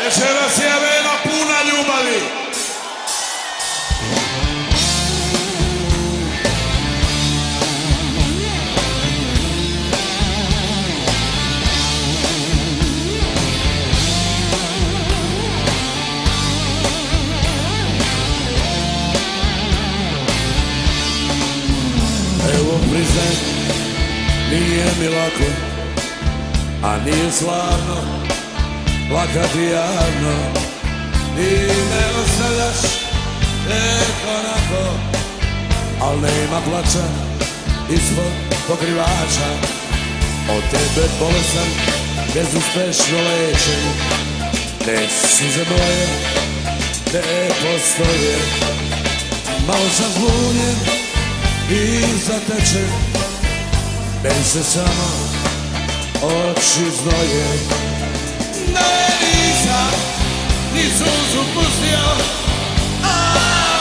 Večeras je vena puna ljubavi. Evo priznaj, nije mi lako, a nije slavno plakati javno. Ti me ostavljaš tek onako, al nema plaća ispod pokrivača. Od tebe bolestan, bezuspešno lečen, ne suze moje, ne postoje. Malo sam zbunjen i zatečen, meni se samo oči znoje. Ne, nisam ni suzu pustio, a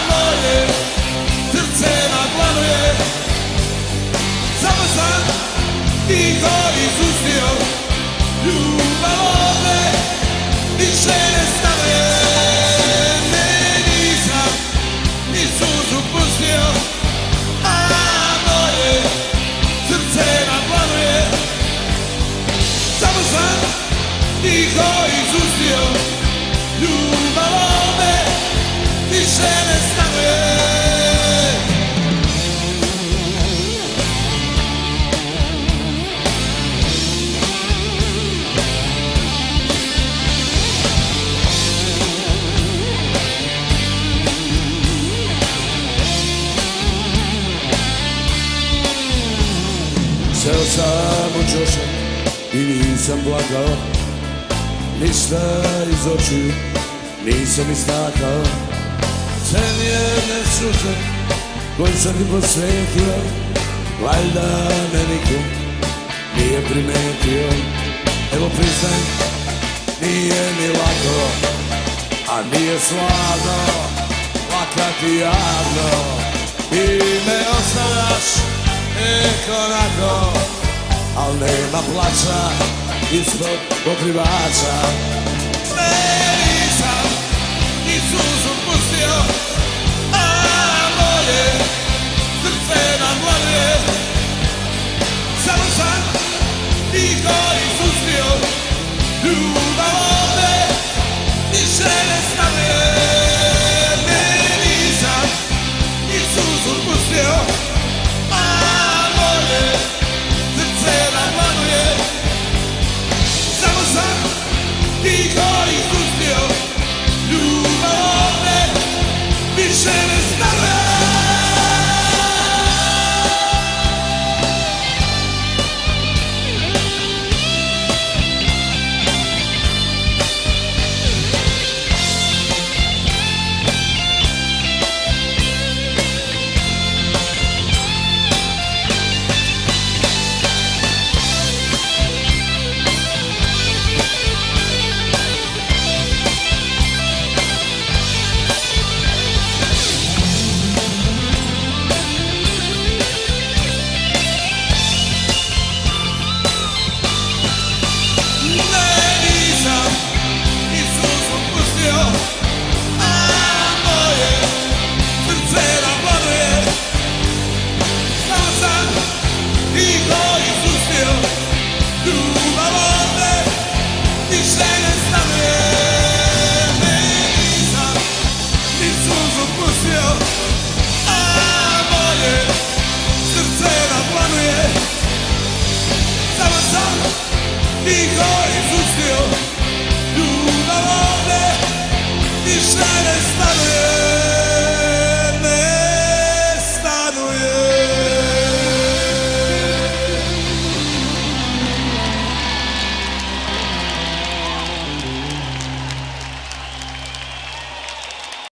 moje srce nagladuje. Samo sam tiho izustio, ljubav ovde više ne stanuje. Ne, nisam ni suzu pustio, a moje srce nagladuje. Samo sam tiho izustio, ljubav ovde više ne stanuje. Seo sam u čošak i nisam plakao, ništa iz očiju nisam istakao. Sem jedne suze koju sam ti posvetio, valjda me niko nije primetio. Evo priznaj, nije mi lako, a nije slavno plakati javno. Ti me ostavljaš tek onako, al nema plaća ispod pokrivača. Ne, nisam ni suzu pustio, a moje srce nagladuje. Samo sam tiho izustio, ljubav ovde više ne stanuje. Ne, nisam ni suzu pustio, a moje srce nagladuje. Samo sam tiho izustio,